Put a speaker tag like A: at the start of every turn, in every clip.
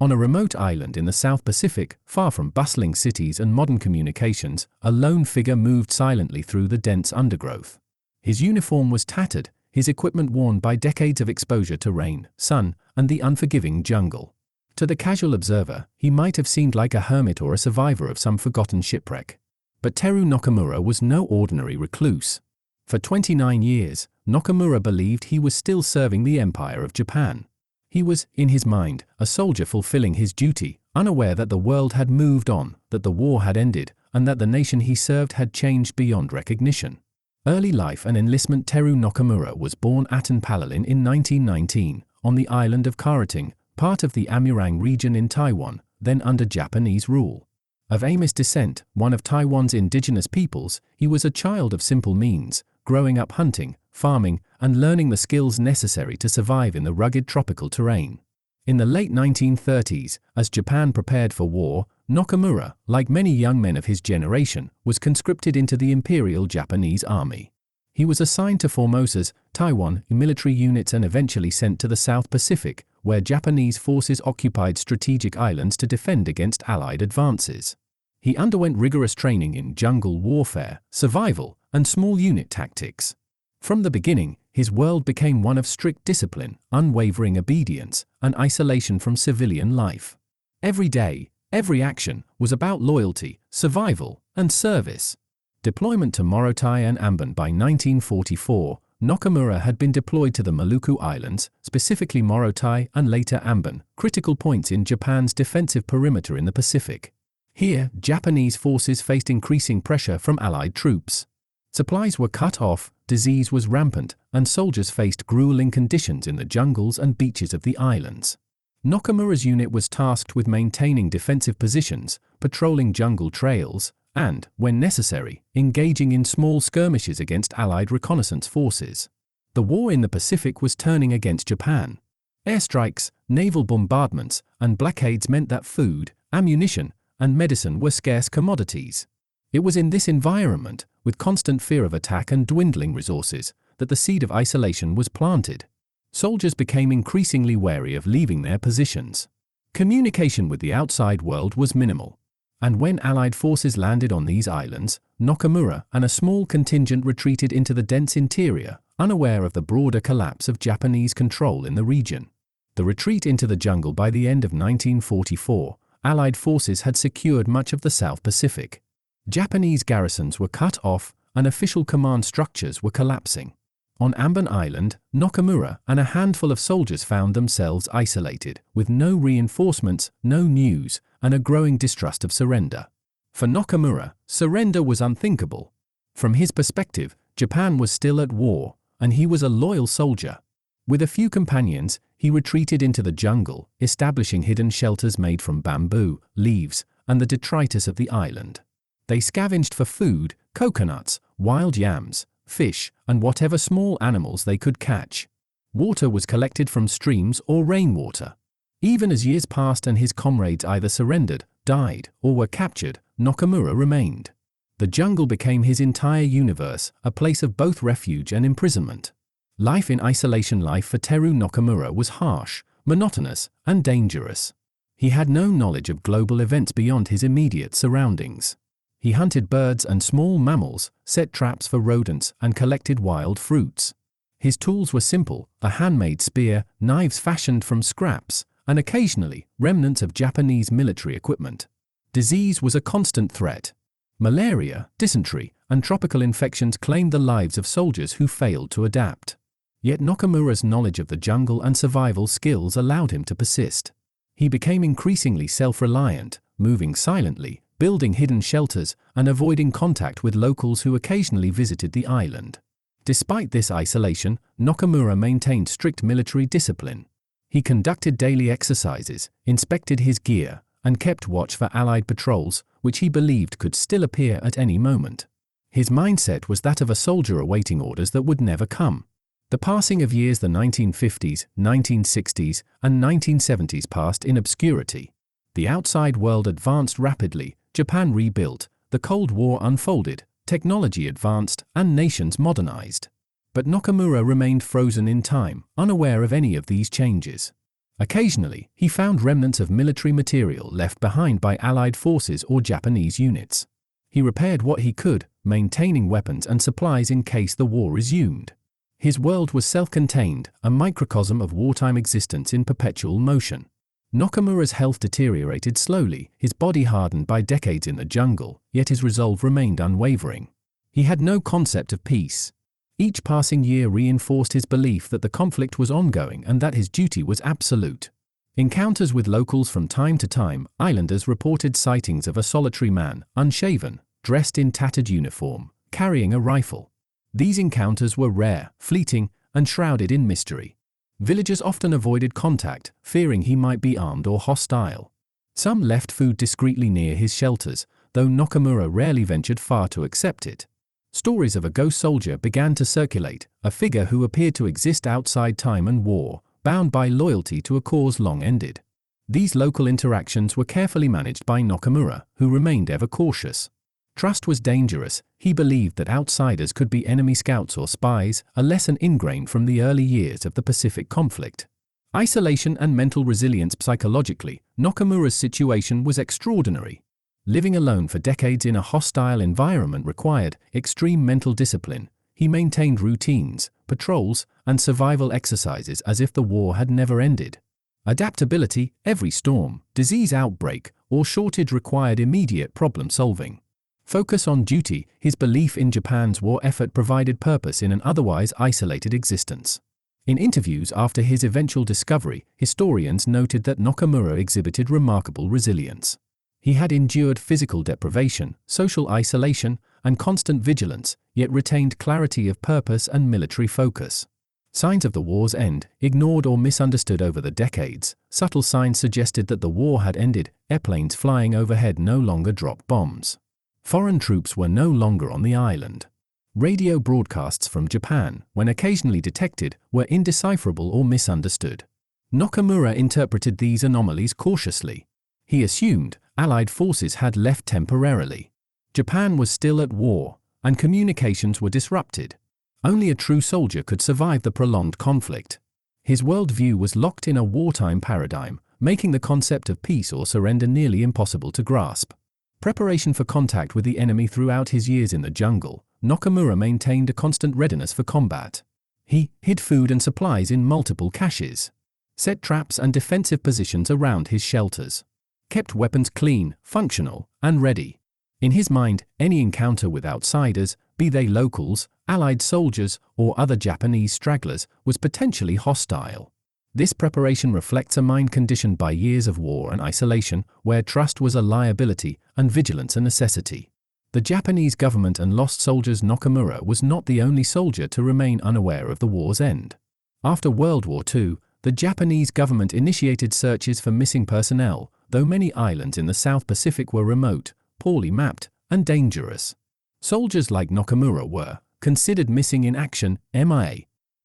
A: On a remote island in the South Pacific, far from bustling cities and modern communications, a lone figure moved silently through the dense undergrowth. His uniform was tattered, his equipment worn by decades of exposure to rain, sun, and the unforgiving jungle. To the casual observer, he might have seemed like a hermit or a survivor of some forgotten shipwreck. But Teruo Nakamura was no ordinary recluse. For 29 years, Nakamura believed he was still serving the Empire of Japan. He was, in his mind, a soldier fulfilling his duty, unaware that the world had moved on, that the war had ended, and that the nation he served had changed beyond recognition. Early life and enlistment. Teruo Nakamura was born at Palalin in 1919, on the island of Karating, part of the Amurang region in Taiwan, then under Japanese rule. Of Amish descent, one of Taiwan's indigenous peoples, he was a child of simple means, growing up hunting, farming, and learning the skills necessary to survive in the rugged tropical terrain. In the late 1930s, as Japan prepared for war, Nakamura, like many young men of his generation, was conscripted into the Imperial Japanese Army. He was assigned to Formosa's, Taiwan, military units and eventually sent to the South Pacific, where Japanese forces occupied strategic islands to defend against Allied advances. He underwent rigorous training in jungle warfare, survival, and small unit tactics. From the beginning, his world became one of strict discipline, unwavering obedience, and isolation from civilian life. Every day, every action, was about loyalty, survival, and service. Deployment to Morotai and Ambon. By 1944, Nakamura had been deployed to the Maluku Islands, specifically Morotai and later Ambon, critical points in Japan's defensive perimeter in the Pacific. Here, Japanese forces faced increasing pressure from Allied troops. Supplies were cut off, disease was rampant, and soldiers faced grueling conditions in the jungles and beaches of the islands. Nakamura's unit was tasked with maintaining defensive positions, patrolling jungle trails, and, when necessary, engaging in small skirmishes against Allied reconnaissance forces. The war in the Pacific was turning against Japan. Airstrikes, naval bombardments, and blockades meant that food, ammunition, and medicine were scarce commodities. It was in this environment, with constant fear of attack and dwindling resources, that the seed of isolation was planted. Soldiers became increasingly wary of leaving their positions. Communication with the outside world was minimal. And when Allied forces landed on these islands, Nakamura and a small contingent retreated into the dense interior, unaware of the broader collapse of Japanese control in the region. The retreat into the jungle. By the end of 1944, Allied forces had secured much of the South Pacific. Japanese garrisons were cut off, and official command structures were collapsing. On Ambon Island, Nakamura and a handful of soldiers found themselves isolated, with no reinforcements, no news, and a growing distrust of surrender. For Nakamura, surrender was unthinkable. From his perspective, Japan was still at war, and he was a loyal soldier. With a few companions, he retreated into the jungle, establishing hidden shelters made from bamboo, leaves, and the detritus of the island. They scavenged for food, coconuts, wild yams, fish, and whatever small animals they could catch. Water was collected from streams or rainwater. Even as years passed and his comrades either surrendered, died, or were captured, Nakamura remained. The jungle became his entire universe, a place of both refuge and imprisonment. Life in isolation. Life for Teruo Nakamura was harsh, monotonous, and dangerous. He had no knowledge of global events beyond his immediate surroundings. He hunted birds and small mammals, set traps for rodents, and collected wild fruits. His tools were simple: a handmade spear, knives fashioned from scraps, and occasionally, remnants of Japanese military equipment. Disease was a constant threat. Malaria, dysentery, and tropical infections claimed the lives of soldiers who failed to adapt. Yet Nakamura's knowledge of the jungle and survival skills allowed him to persist. He became increasingly self-reliant, moving silently, building hidden shelters, and avoiding contact with locals who occasionally visited the island. Despite this isolation, Nakamura maintained strict military discipline. He conducted daily exercises, inspected his gear, and kept watch for Allied patrols, which he believed could still appear at any moment. His mindset was that of a soldier awaiting orders that would never come. The passing of years. The 1950s, 1960s, and 1970s passed in obscurity. The outside world advanced rapidly, Japan rebuilt, the Cold War unfolded, technology advanced, and nations modernized. But Nakamura remained frozen in time, unaware of any of these changes. Occasionally, he found remnants of military material left behind by Allied forces or Japanese units. He repaired what he could, maintaining weapons and supplies in case the war resumed. His world was self-contained, a microcosm of wartime existence in perpetual motion. Nakamura's health deteriorated slowly, his body hardened by decades in the jungle, yet his resolve remained unwavering. He had no concept of peace. Each passing year reinforced his belief that the conflict was ongoing and that his duty was absolute. Encounters with locals from time to time, islanders reported sightings of a solitary man, unshaven, dressed in tattered uniform, carrying a rifle. These encounters were rare, fleeting, and shrouded in mystery. Villagers often avoided contact, fearing he might be armed or hostile. Some left food discreetly near his shelters, though Nakamura rarely ventured far to accept it. Stories of a ghost soldier began to circulate, a figure who appeared to exist outside time and war, bound by loyalty to a cause long ended. These local interactions were carefully managed by Nakamura, who remained ever cautious. Trust was dangerous. He believed that outsiders could be enemy scouts or spies, a lesson ingrained from the early years of the Pacific conflict. Isolation and mental resilience. Psychologically, Nakamura's situation was extraordinary. Living alone for decades in a hostile environment required extreme mental discipline. He maintained routines, patrols, and survival exercises as if the war had never ended. Adaptability. Every storm, disease outbreak, or shortage required immediate problem solving. Focus on duty. His belief in Japan's war effort provided purpose in an otherwise isolated existence. In interviews after his eventual discovery, historians noted that Nakamura exhibited remarkable resilience. He had endured physical deprivation, social isolation, and constant vigilance, yet retained clarity of purpose and military focus. Signs of the war's end, ignored or misunderstood over the decades, subtle signs suggested that the war had ended. Airplanes flying overhead no longer dropped bombs. Foreign troops were no longer on the island. Radio broadcasts from Japan, when occasionally detected, were indecipherable or misunderstood. Nakamura interpreted these anomalies cautiously. He assumed Allied forces had left temporarily. Japan was still at war, and communications were disrupted. Only a true soldier could survive the prolonged conflict. His worldview was locked in a wartime paradigm, making the concept of peace or surrender nearly impossible to grasp. Preparation for contact with the enemy. Throughout his years in the jungle, Nakamura maintained a constant readiness for combat. He hid food and supplies in multiple caches, set traps and defensive positions around his shelters, kept weapons clean, functional, and ready. In his mind, any encounter with outsiders, be they locals, Allied soldiers, or other Japanese stragglers, was potentially hostile. This preparation reflects a mind conditioned by years of war and isolation, where trust was a liability and vigilance a necessity. The Japanese government and lost soldiers. Nakamura was not the only soldier to remain unaware of the war's end. After World War II, the Japanese government initiated searches for missing personnel, though many islands in the South Pacific were remote, poorly mapped, and dangerous. Soldiers like Nakamura were considered missing in action, MIA,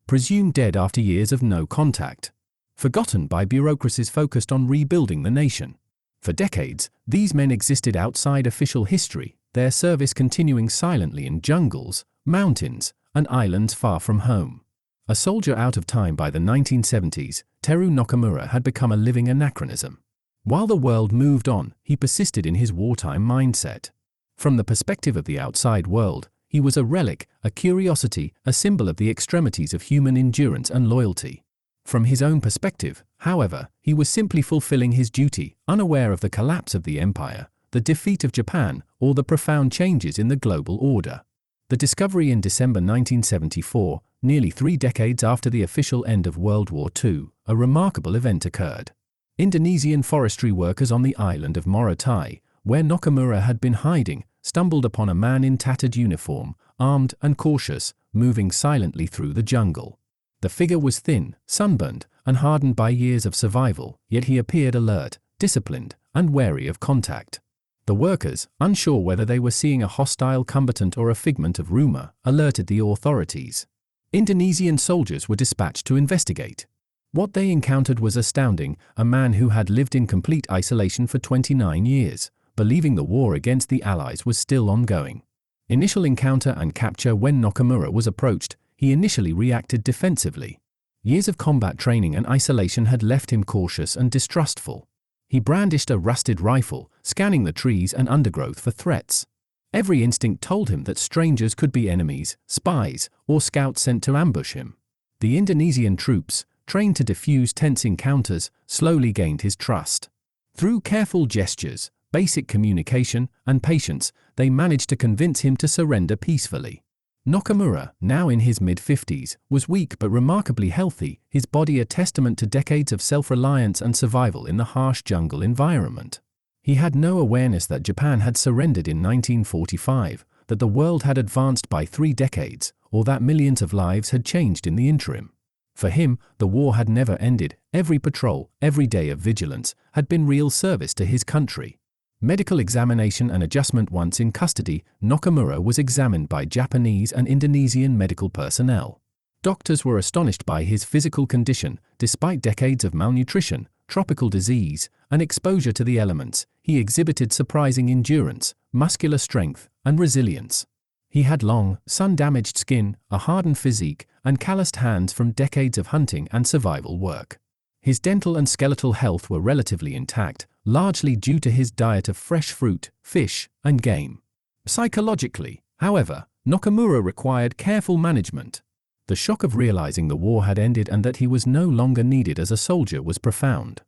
A: presumed dead after years of no contact, forgotten by bureaucracies focused on rebuilding the nation. For decades, these men existed outside official history, their service continuing silently in jungles, mountains, and islands far from home. A soldier out of time. By the 1970s, Teruo Nakamura had become a living anachronism. While the world moved on, he persisted in his wartime mindset. From the perspective of the outside world, he was a relic, a curiosity, a symbol of the extremities of human endurance and loyalty. From his own perspective, however, he was simply fulfilling his duty, unaware of the collapse of the empire, the defeat of Japan, or the profound changes in the global order. The discovery in December 1974, nearly 3 decades after the official end of World War II, a remarkable event occurred. Indonesian forestry workers on the island of Morotai, where Nakamura had been hiding, stumbled upon a man in tattered uniform, armed and cautious, moving silently through the jungle. The figure was thin, sunburned, and hardened by years of survival, yet he appeared alert, disciplined, and wary of contact. The workers, unsure whether they were seeing a hostile combatant or a figment of rumor, alerted the authorities. Indonesian soldiers were dispatched to investigate. What they encountered was astounding: a man who had lived in complete isolation for 29 years, believing the war against the Allies was still ongoing. Initial encounter and capture. When Nakamura was approached, he initially reacted defensively. Years of combat training and isolation had left him cautious and distrustful. He brandished a rusted rifle, scanning the trees and undergrowth for threats. Every instinct told him that strangers could be enemies, spies, or scouts sent to ambush him. The Indonesian troops, trained to defuse tense encounters, slowly gained his trust. Through careful gestures, basic communication, and patience, they managed to convince him to surrender peacefully. Nakamura, now in his mid-50s, was weak but remarkably healthy, his body a testament to decades of self-reliance and survival in the harsh jungle environment. He had no awareness that Japan had surrendered in 1945, that the world had advanced by 3 decades, or that millions of lives had changed in the interim. For him, the war had never ended. Every patrol, every day of vigilance, had been real service to his country. Medical examination and adjustment. Once in custody, Nakamura was examined by Japanese and Indonesian medical personnel. Doctors were astonished by his physical condition. Despite decades of malnutrition, tropical disease, and exposure to the elements, he exhibited surprising endurance, muscular strength, and resilience. He had long, sun-damaged skin, a hardened physique, and calloused hands from decades of hunting and survival work. His dental and skeletal health were relatively intact, largely due to his diet of fresh fruit, fish, and game. Psychologically, however, Nakamura required careful management. The shock of realizing the war had ended and that he was no longer needed as a soldier was profound.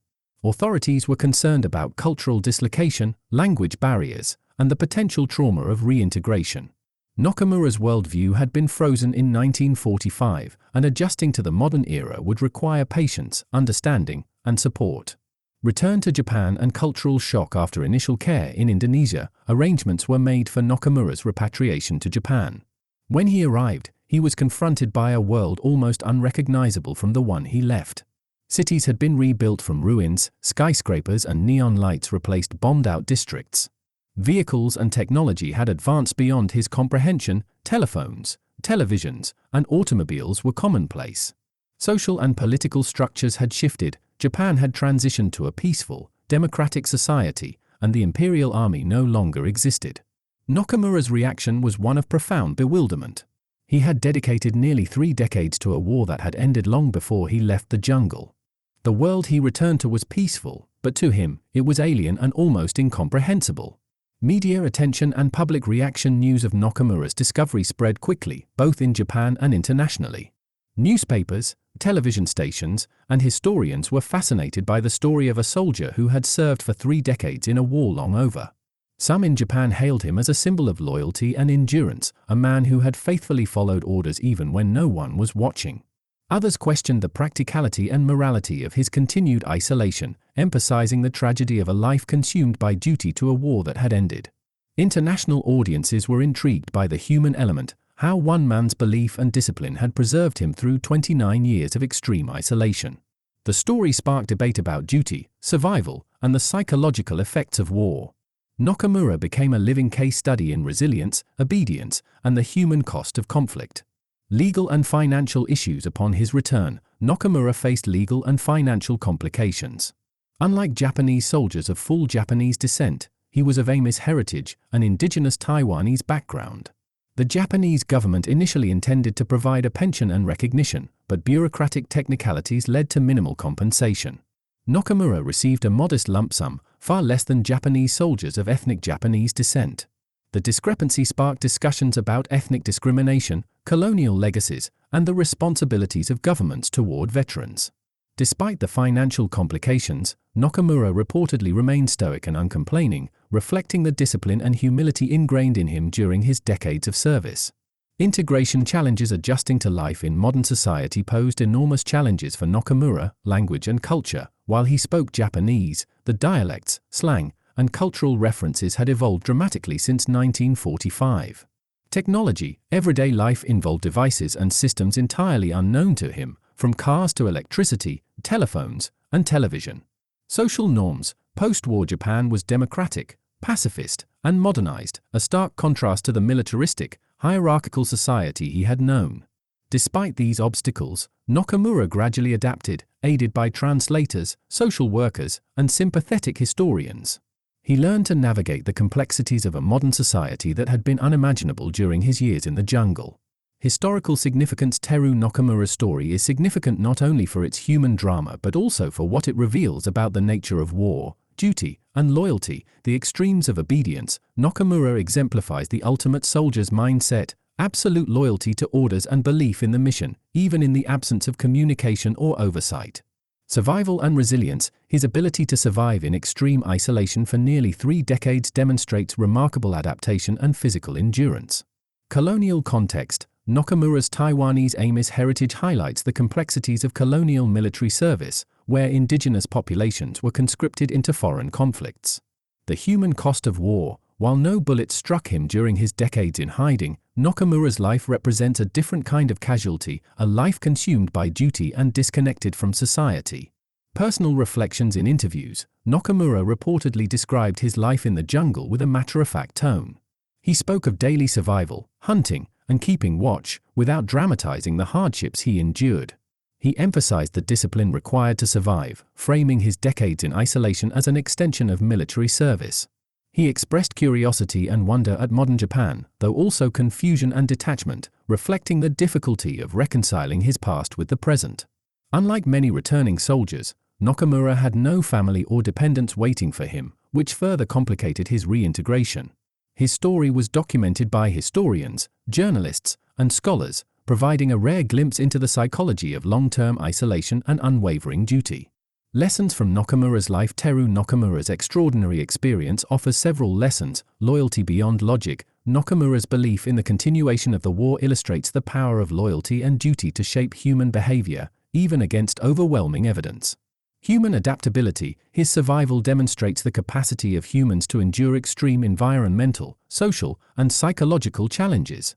A: Authorities were concerned about cultural dislocation, language barriers, and the potential trauma of reintegration. Nakamura's worldview had been frozen in 1945, and adjusting to the modern era would require patience, understanding, and support. Return to Japan and cultural shock. After initial care in Indonesia, arrangements were made for Nakamura's repatriation to Japan. When he arrived, he was confronted by a world almost unrecognizable from the one he left. Cities had been rebuilt from ruins, skyscrapers and neon lights replaced bombed-out districts. Vehicles and technology had advanced beyond his comprehension. Telephones, televisions, and automobiles were commonplace. Social and political structures had shifted. Japan had transitioned to a peaceful, democratic society, and the imperial army no longer existed. Nakamura's reaction was one of profound bewilderment. He had dedicated nearly 3 decades to a war that had ended long before he left the jungle. The world he returned to was peaceful, but to him, it was alien and almost incomprehensible. Media attention and public reaction. News of Nakamura's discovery spread quickly, both in Japan and internationally. Newspapers, television stations, and historians were fascinated by the story of a soldier who had served for 3 decades in a war long over. Some in Japan hailed him as a symbol of loyalty and endurance, a man who had faithfully followed orders even when no one was watching. Others questioned the practicality and morality of his continued isolation, emphasizing the tragedy of a life consumed by duty to a war that had ended. International audiences were intrigued by the human element, how one man's belief and discipline had preserved him through 29 years of extreme isolation. The story sparked debate about duty, survival, and the psychological effects of war. Nakamura became a living case study in resilience, obedience, and the human cost of conflict. Legal and financial issues. Upon his return, Nakamura faced legal and financial complications. Unlike Japanese soldiers of full Japanese descent, he was of Amis heritage, an indigenous Taiwanese background. The Japanese government initially intended to provide a pension and recognition, but bureaucratic technicalities led to minimal compensation. Nakamura received a modest lump sum, far less than Japanese soldiers of ethnic Japanese descent. The discrepancy sparked discussions about ethnic discrimination, colonial legacies, and the responsibilities of governments toward veterans. Despite the financial complications, Nakamura reportedly remained stoic and uncomplaining, reflecting the discipline and humility ingrained in him during his decades of service. Integration challenges. Adjusting to life in modern society posed enormous challenges for Nakamura. Language and culture. While he spoke Japanese, the dialects, slang, and cultural references had evolved dramatically since 1945. Technology. Everyday life involved devices and systems entirely unknown to him, from cars to electricity, telephones, and television. Social norms. Post-war Japan was democratic, pacifist, and modernized, a stark contrast to the militaristic, hierarchical society he had known. Despite these obstacles, Nakamura gradually adapted, aided by translators, social workers, and sympathetic historians. He learned to navigate the complexities of a modern society that had been unimaginable during his years in the jungle. Historical significance. Teruo Nakamura's story is significant not only for its human drama but also for what it reveals about the nature of war, duty, and loyalty, the extremes of obedience. Nakamura exemplifies the ultimate soldier's mindset, absolute loyalty to orders and belief in the mission, even in the absence of communication or oversight. Survival and resilience. His ability to survive in extreme isolation for nearly 3 decades demonstrates remarkable adaptation and physical endurance. Colonial context. Nakamura's Taiwanese Amis heritage highlights the complexities of colonial military service, where indigenous populations were conscripted into foreign conflicts. The human cost of war. While no bullets struck him during his decades in hiding, Nakamura's life represents a different kind of casualty, a life consumed by duty and disconnected from society. Personal reflections. In interviews, Nakamura reportedly described his life in the jungle with a matter-of-fact tone. He spoke of daily survival, hunting, and keeping watch, without dramatizing the hardships he endured. He emphasized the discipline required to survive, framing his decades in isolation as an extension of military service. He expressed curiosity and wonder at modern Japan, though also confusion and detachment, reflecting the difficulty of reconciling his past with the present. Unlike many returning soldiers, Nakamura had no family or dependents waiting for him, which further complicated his reintegration. His story was documented by historians, journalists, and scholars, providing a rare glimpse into the psychology of long-term isolation and unwavering duty. Lessons from Nakamura's life. Teruo Nakamura's extraordinary experience offers several lessons. Loyalty beyond logic. Nakamura's belief in the continuation of the war illustrates the power of loyalty and duty to shape human behavior, even against overwhelming evidence. Human adaptability. His survival demonstrates the capacity of humans to endure extreme environmental, social, and psychological challenges.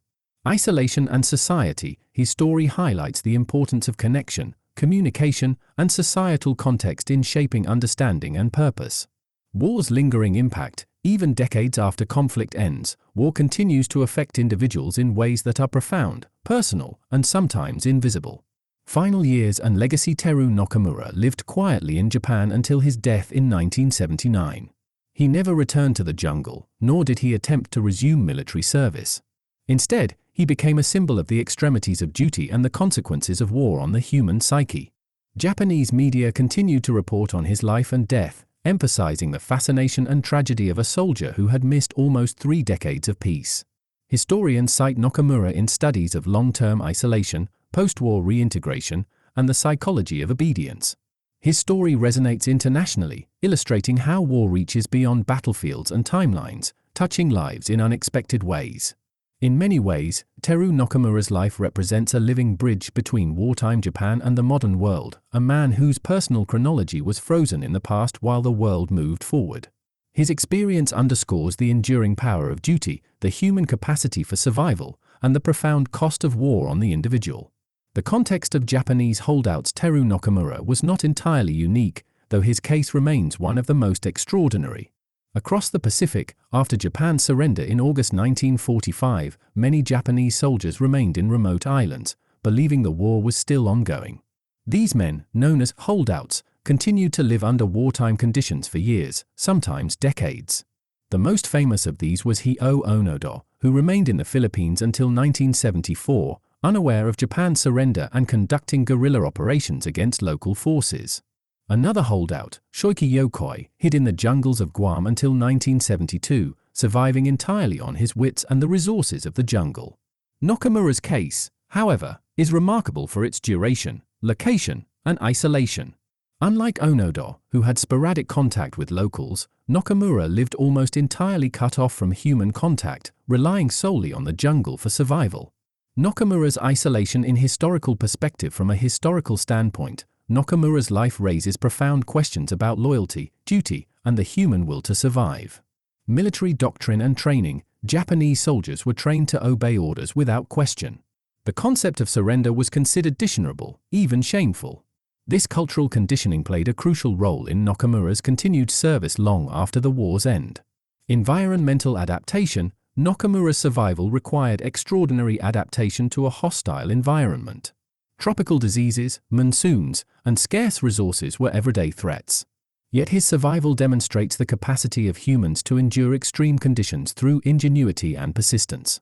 A: Isolation and society. His story highlights the importance of connection, communication, and societal context in shaping understanding and purpose. War's lingering impact. Even decades after conflict ends, war continues to affect individuals in ways that are profound, personal, and sometimes invisible. Final years and legacy. Teruo Nakamura lived quietly in Japan until his death in 1979. He never returned to the jungle, nor did he attempt to resume military service. Instead, he became a symbol of the extremities of duty and the consequences of war on the human psyche. Japanese media continued to report on his life and death, emphasizing the fascination and tragedy of a soldier who had missed almost 3 decades of peace. Historians cite Nakamura in studies of long-term isolation, post-war reintegration, and the psychology of obedience. His story resonates internationally, illustrating how war reaches beyond battlefields and timelines, touching lives in unexpected ways. In many ways, Teruo Nakamura's life represents a living bridge between wartime Japan and the modern world, a man whose personal chronology was frozen in the past while the world moved forward. His experience underscores the enduring power of duty, the human capacity for survival, and the profound cost of war on the individual. The context of Japanese holdouts. Teruo Nakamura was not entirely unique, though his case remains one of the most extraordinary. Across the Pacific, after Japan's surrender in August 1945, many Japanese soldiers remained in remote islands, believing the war was still ongoing. These men, known as holdouts, continued to live under wartime conditions for years, sometimes decades. The most famous of these was Hiroo Onoda, who remained in the Philippines until 1974, unaware of Japan's surrender and conducting guerrilla operations against local forces. Another holdout, Shoiki Yokoi, hid in the jungles of Guam until 1972, surviving entirely on his wits and the resources of the jungle. Nakamura's case, however, is remarkable for its duration, location, and isolation. Unlike Onoda, who had sporadic contact with locals, Nakamura lived almost entirely cut off from human contact, relying solely on the jungle for survival. Nakamura's isolation. In historical perspective. From a historical standpoint, Nakamura's life raises profound questions about loyalty, duty, and the human will to survive. Military doctrine and training. Japanese soldiers were trained to obey orders without question. The concept of surrender was considered dishonorable, even shameful. This cultural conditioning played a crucial role in Nakamura's continued service long after the war's end. Environmental adaptation. Nakamura's survival required extraordinary adaptation to a hostile environment. Tropical diseases, monsoons, and scarce resources were everyday threats. Yet his survival demonstrates the capacity of humans to endure extreme conditions through ingenuity and persistence.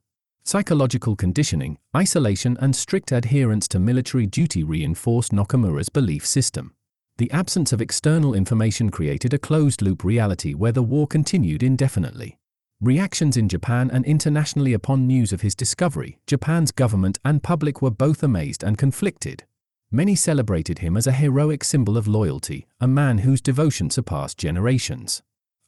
A: Psychological conditioning, isolation and strict adherence to military duty reinforced Nakamura's belief system. The absence of external information created a closed-loop reality where the war continued indefinitely. Reactions in Japan and internationally upon news of his discovery, Japan's government and public were both amazed and conflicted. Many celebrated him as a heroic symbol of loyalty, a man whose devotion surpassed generations.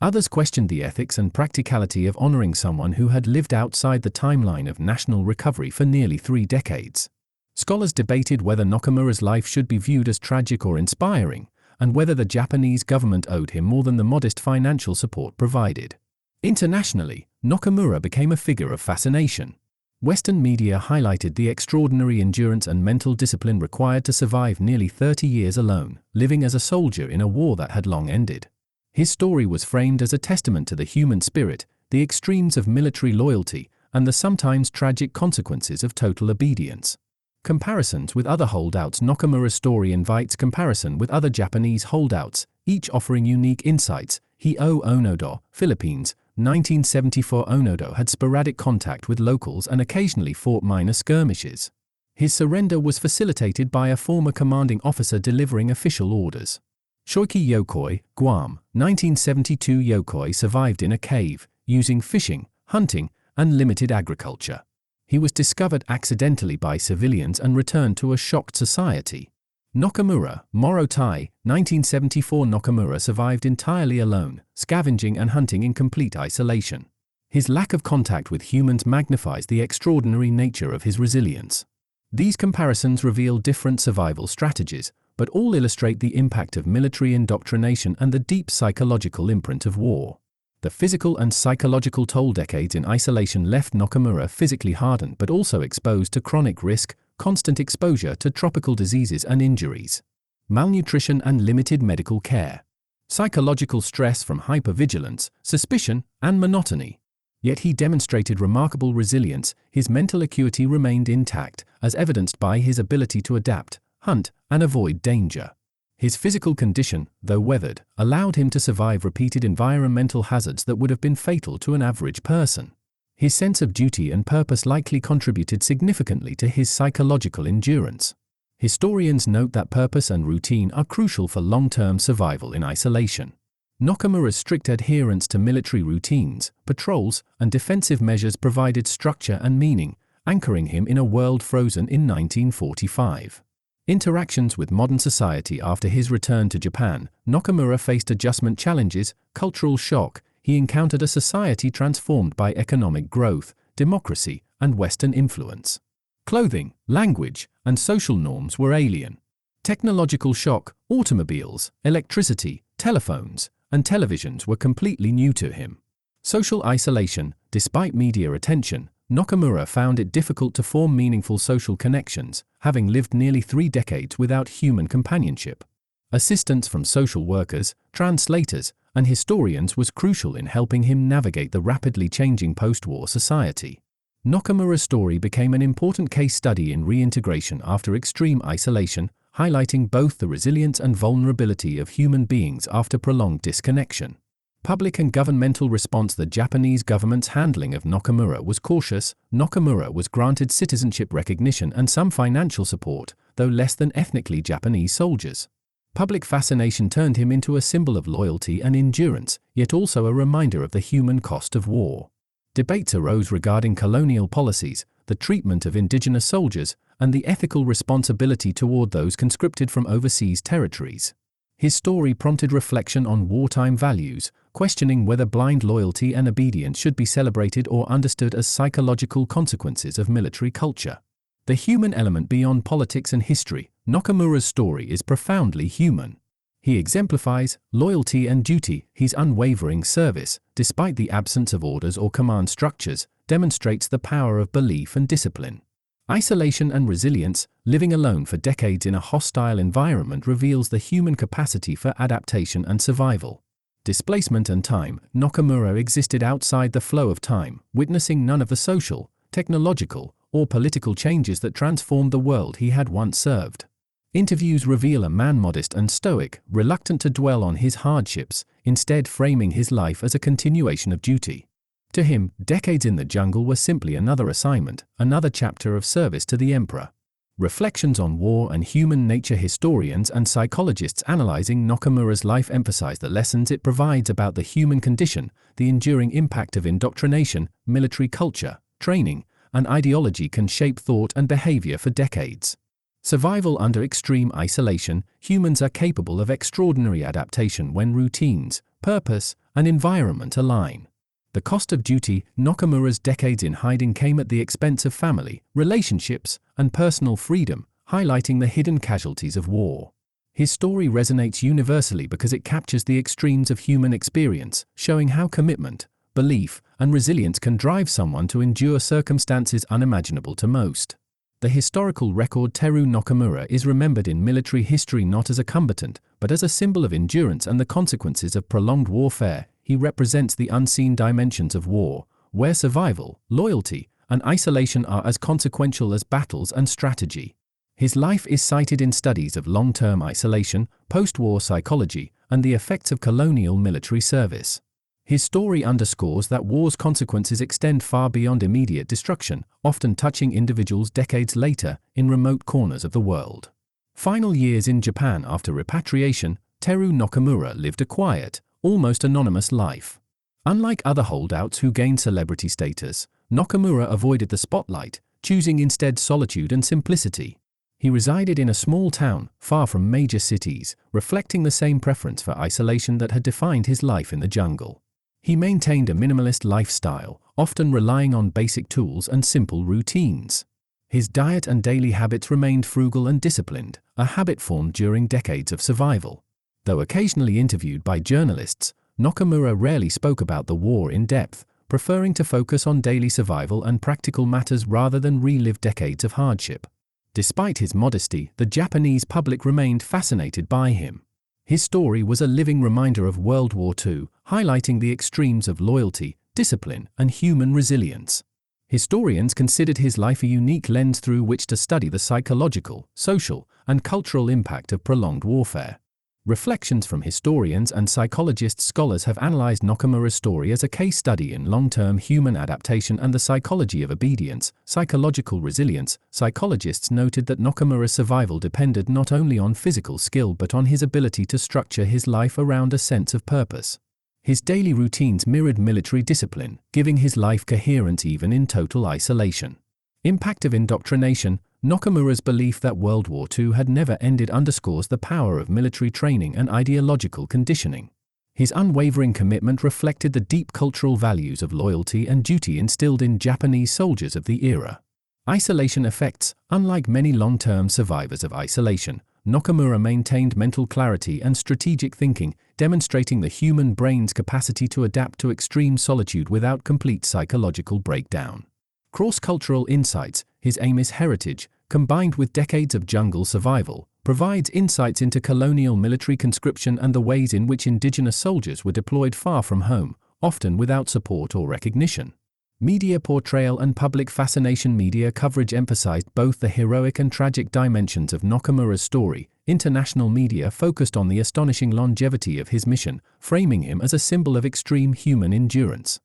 A: Others questioned the ethics and practicality of honoring someone who had lived outside the timeline of national recovery for nearly 3 decades. Scholars debated whether Nakamura's life should be viewed as tragic or inspiring, and whether the Japanese government owed him more than the modest financial support provided. Internationally, Nakamura became a figure of fascination. Western media highlighted the extraordinary endurance and mental discipline required to survive nearly 30 years alone, living as a soldier in a war that had long ended. His story was framed as a testament to the human spirit, the extremes of military loyalty, and the sometimes tragic consequences of total obedience. Comparisons with other holdouts. Nakamura's story invites comparison with other Japanese holdouts, each offering unique insights. Hiroo Onoda, Philippines, 1974. Onoda had sporadic contact with locals and occasionally fought minor skirmishes. His surrender was facilitated by a former commanding officer delivering official orders. Shoiki Yokoi, Guam, 1972. Yokoi survived in a cave, using fishing, hunting, and limited agriculture. He was discovered accidentally by civilians and returned to a shocked society. Nakamura, Morotai, 1974. Nakamura survived entirely alone, scavenging and hunting in complete isolation. His lack of contact with humans magnifies the extraordinary nature of his resilience. These comparisons reveal different survival strategies, but all illustrate the impact of military indoctrination and the deep psychological imprint of war. The physical and psychological toll. Decades in isolation left Nakamura physically hardened but also exposed to chronic risk, constant exposure to tropical diseases and injuries, malnutrition and limited medical care, psychological stress from hypervigilance, suspicion, and monotony. Yet he demonstrated remarkable resilience. His mental acuity remained intact, as evidenced by his ability to adapt, hunt, and avoid danger. His physical condition, though weathered, allowed him to survive repeated environmental hazards that would have been fatal to an average person. His sense of duty and purpose likely contributed significantly to his psychological endurance. Historians note that purpose and routine are crucial for long-term survival in isolation. Nakamura's strict adherence to military routines, patrols, and defensive measures provided structure and meaning, anchoring him in a world frozen in 1945. Interactions with modern society. After his return to Japan, Nakamura faced adjustment challenges, cultural shock. He encountered a society transformed by economic growth, democracy, and Western influence. Clothing, language, and social norms were alien. Technological shock. Automobiles, electricity, telephones, and televisions were completely new to him. Social isolation. Despite media attention, Nakamura found it difficult to form meaningful social connections, having lived nearly 3 decades without human companionship. Assistance from social workers, translators, and historians was crucial in helping him navigate the rapidly changing post-war society. Nakamura's story became an important case study in reintegration after extreme isolation, highlighting both the resilience and vulnerability of human beings after prolonged disconnection. Public and governmental response. The Japanese government's handling of Nakamura was cautious. Nakamura was granted citizenship recognition and some financial support, though less than ethnically Japanese soldiers. Public fascination turned him into a symbol of loyalty and endurance, yet also a reminder of the human cost of war. Debates arose regarding colonial policies, the treatment of indigenous soldiers, and the ethical responsibility toward those conscripted from overseas territories. His story prompted reflection on wartime values, questioning whether blind loyalty and obedience should be celebrated or understood as psychological consequences of military culture. The human element beyond politics and history. Nakamura's story is profoundly human. He exemplifies loyalty and duty. His unwavering service, despite the absence of orders or command structures, demonstrates the power of belief and discipline. Isolation and resilience. Living alone for decades in a hostile environment reveals the human capacity for adaptation and survival. Displacement and time. Nakamura existed outside the flow of time, witnessing none of the social, technological, or political changes that transformed the world he had once served. Interviews reveal a man modest and stoic, reluctant to dwell on his hardships, instead framing his life as a continuation of duty. To him, decades in the jungle were simply another assignment, another chapter of service to the emperor. Reflections on War and Human Nature. Historians and psychologists analyzing Nakamura's life emphasize the lessons it provides about the human condition, the enduring impact of indoctrination, military culture, training, and ideology can shape thought and behavior for decades. Survival under extreme isolation. Humans are capable of extraordinary adaptation when routines, purpose, and environment align. The cost of duty. Nakamura's decades in hiding came at the expense of family, relationships, and personal freedom, highlighting the hidden casualties of war. His story resonates universally because it captures the extremes of human experience, showing how commitment, belief, and resilience can drive someone to endure circumstances unimaginable to most. The historical record. Teruo Nakamura is remembered in military history not as a combatant, but as a symbol of endurance and the consequences of prolonged warfare. He represents the unseen dimensions of war, where survival, loyalty, and isolation are as consequential as battles and strategy. His life is cited in studies of long-term isolation, post-war psychology, and the effects of colonial military service. His story underscores that war's consequences extend far beyond immediate destruction, often touching individuals decades later in remote corners of the world. Final years in Japan. After repatriation, Teruo Nakamura lived a quiet, almost anonymous life. Unlike other holdouts who gained celebrity status, Nakamura avoided the spotlight, choosing instead solitude and simplicity. He resided in a small town, far from major cities, reflecting the same preference for isolation that had defined his life in the jungle. He maintained a minimalist lifestyle, often relying on basic tools and simple routines. His diet and daily habits remained frugal and disciplined, a habit formed during decades of survival. Though occasionally interviewed by journalists, Nakamura rarely spoke about the war in depth, preferring to focus on daily survival and practical matters rather than relive decades of hardship. Despite his modesty, the Japanese public remained fascinated by him. His story was a living reminder of World War II, highlighting the extremes of loyalty, discipline, and human resilience. Historians considered his life a unique lens through which to study the psychological, social, and cultural impact of prolonged warfare. Reflections from historians and psychologists. Scholars have analyzed Nakamura's story as a case study in long-term human adaptation and the psychology of obedience, psychological resilience. Psychologists noted that Nakamura's survival depended not only on physical skill but on his ability to structure his life around a sense of purpose. His daily routines mirrored military discipline, giving his life coherence even in total isolation. Impact of indoctrination. Nakamura's belief that World War II had never ended underscores the power of military training and ideological conditioning. His unwavering commitment reflected the deep cultural values of loyalty and duty instilled in Japanese soldiers of the era. Isolation effects. Unlike many long-term survivors of isolation, Nakamura maintained mental clarity and strategic thinking, demonstrating the human brain's capacity to adapt to extreme solitude without complete psychological breakdown. Cross-cultural insights. His Amis heritage, combined with decades of jungle survival, provides insights into colonial military conscription and the ways in which indigenous soldiers were deployed far from home, often without support or recognition. Media portrayal and public fascination. Media coverage emphasized both the heroic and tragic dimensions of Nakamura's story. International media focused on the astonishing longevity of his mission, framing him as a symbol of extreme human endurance.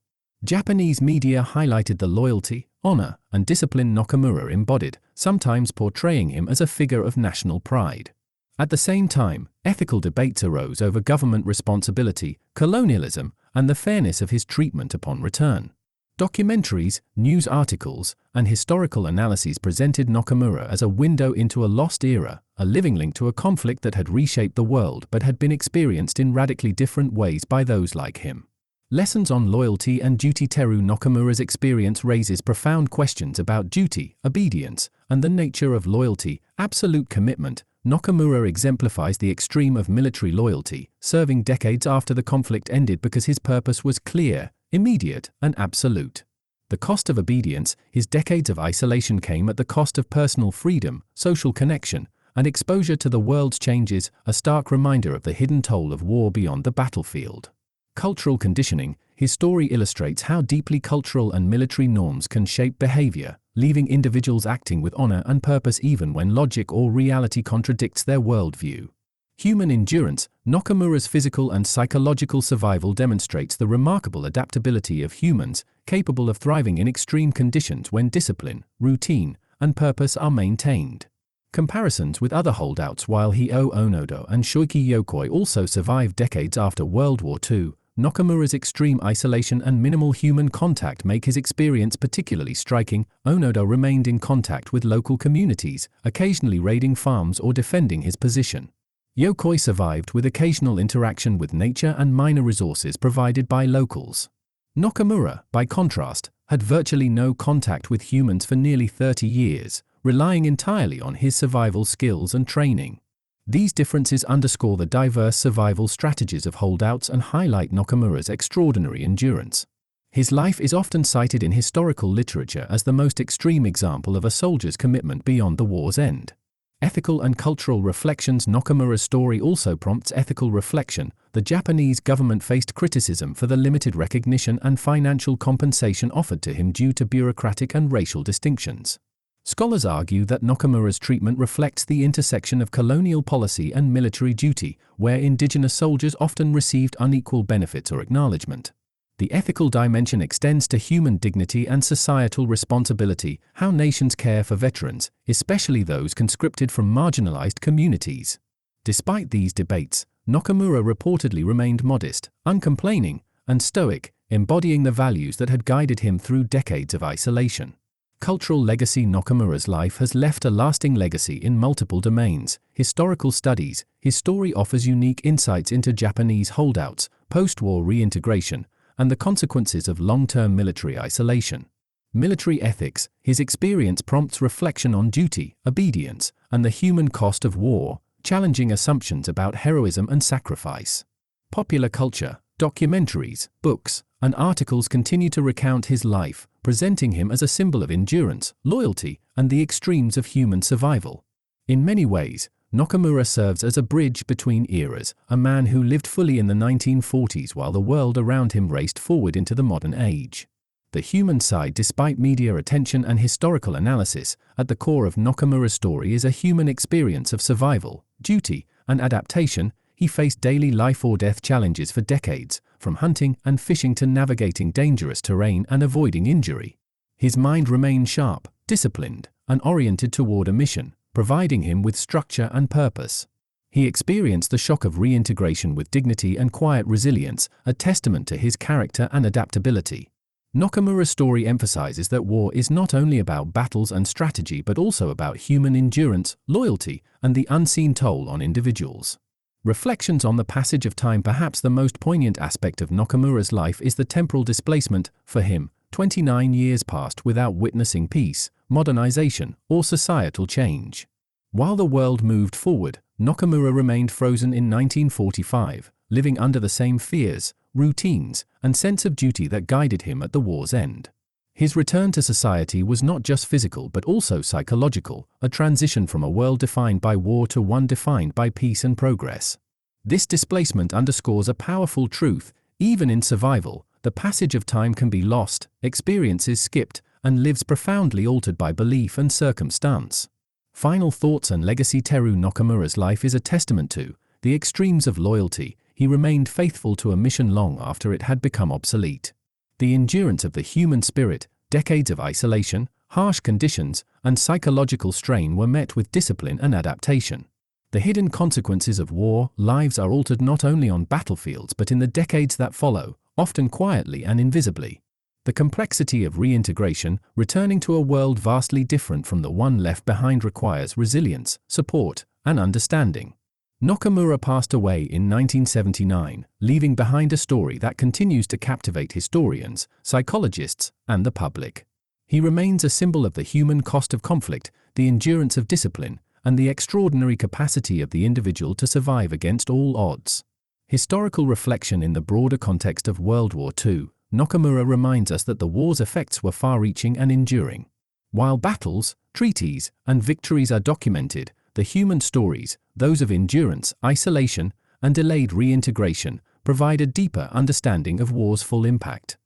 A: Japanese media highlighted the loyalty, honor, and discipline Nakamura embodied, sometimes portraying him as a figure of national pride. At the same time, ethical debates arose over government responsibility, colonialism, and the fairness of his treatment upon return. Documentaries, news articles, and historical analyses presented Nakamura as a window into a lost era, a living link to a conflict that had reshaped the world but had been experienced in radically different ways by those like him. Lessons on loyalty and duty. Teruo Nakamura's experience raises profound questions about duty, obedience, and the nature of loyalty. Absolute commitment. Nakamura exemplifies the extreme of military loyalty, serving decades after the conflict ended because his purpose was clear, immediate, and absolute. The cost of obedience. His decades of isolation came at the cost of personal freedom, social connection, and exposure to the world's changes, a stark reminder of the hidden toll of war beyond the battlefield. Cultural conditioning. His story illustrates how deeply cultural and military norms can shape behavior, leaving individuals acting with honor and purpose even when logic or reality contradicts their worldview. Human endurance. Nakamura's physical and psychological survival demonstrates the remarkable adaptability of humans, capable of thriving in extreme conditions when discipline, routine, and purpose are maintained. Comparisons with other holdouts. While Hiroo Onoda and Shoiki Yokoi also survived decades after World War II, Nakamura's extreme isolation and minimal human contact make his experience particularly striking. Onoda remained in contact with local communities, occasionally raiding farms or defending his position. Yokoi survived with occasional interaction with nature and minor resources provided by locals. Nakamura, by contrast, had virtually no contact with humans for nearly 30 years, relying entirely on his survival skills and training. These differences underscore the diverse survival strategies of holdouts and highlight Nakamura's extraordinary endurance. His life is often cited in historical literature as the most extreme example of a soldier's commitment beyond the war's end. Ethical and cultural reflections. Nakamura's story also prompts ethical reflection. The Japanese government faced criticism for the limited recognition and financial compensation offered to him due to bureaucratic and racial distinctions. Scholars argue that Nakamura's treatment reflects the intersection of colonial policy and military duty, where indigenous soldiers often received unequal benefits or acknowledgement. The ethical dimension extends to human dignity and societal responsibility, how nations care for veterans, especially those conscripted from marginalized communities. Despite these debates, Nakamura reportedly remained modest, uncomplaining, and stoic, embodying the values that had guided him through decades of isolation. Cultural legacy. Nakamura's life has left a lasting legacy in multiple domains. Historical studies. His story offers unique insights into Japanese holdouts, post-war reintegration, and the consequences of long-term military isolation. Military ethics. His experience prompts reflection on duty, obedience, and the human cost of war, challenging assumptions about heroism and sacrifice. Popular culture. Documentaries, books, and articles continue to recount his life, presenting him as a symbol of endurance, loyalty, and the extremes of human survival. In many ways, Nakamura serves as a bridge between eras, a man who lived fully in the 1940s while the world around him raced forward into the modern age. The human side. Despite media attention and historical analysis, at the core of Nakamura's story is a human experience of survival, duty, and adaptation. He faced daily life-or-death challenges for decades, from hunting and fishing to navigating dangerous terrain and avoiding injury. His mind remained sharp, disciplined, and oriented toward a mission, providing him with structure and purpose. He experienced the shock of reintegration with dignity and quiet resilience, a testament to his character and adaptability. Nakamura's story emphasizes that war is not only about battles and strategy but also about human endurance, loyalty, and the unseen toll on individuals. Reflections on the passage of time. Perhaps the most poignant aspect of Nakamura's life is the temporal displacement. For him, 29 years passed without witnessing peace, modernization, or societal change. While the world moved forward, Nakamura remained frozen in 1945, living under the same fears, routines, and sense of duty that guided him at the war's end. His return to society was not just physical but also psychological, a transition from a world defined by war to one defined by peace and progress. This displacement underscores a powerful truth: even in survival, the passage of time can be lost, experiences skipped, and lives profoundly altered by belief and circumstance. Final thoughts and legacy. Teruo Nakamura's life is a testament to the extremes of loyalty. He remained faithful to a mission long after it had become obsolete. The endurance of the human spirit, decades of isolation, harsh conditions, and psychological strain were met with discipline and adaptation. The hidden consequences of war. Lives are altered not only on battlefields but in the decades that follow, often quietly and invisibly. The complexity of reintegration, returning to a world vastly different from the one left behind, requires resilience, support, and understanding. Nakamura passed away in 1979, leaving behind a story that continues to captivate historians, psychologists, and the public. He remains a symbol of the human cost of conflict, the endurance of discipline, and the extraordinary capacity of the individual to survive against all odds. Historical reflection. In the broader context of World War II, Nakamura reminds us that the war's effects were far-reaching and enduring. While battles, treaties, and victories are documented, the human stories, those of endurance, isolation, and delayed reintegration, provide a deeper understanding of war's full impact.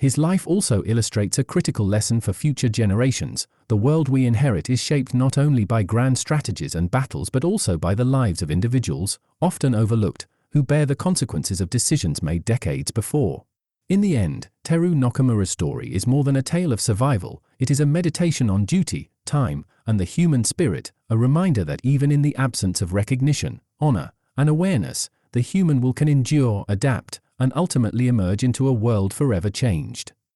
A: His life also illustrates a critical lesson for future generations. The world we inherit is shaped not only by grand strategies and battles but also by the lives of individuals, often overlooked, who bear the consequences of decisions made decades before. In the end, Teruo Nakamura's story is more than a tale of survival. It is a meditation on duty, time, and the human spirit, a reminder that even in the absence of recognition, honor, and awareness, the human will can endure, adapt, and ultimately emerge into a world forever changed.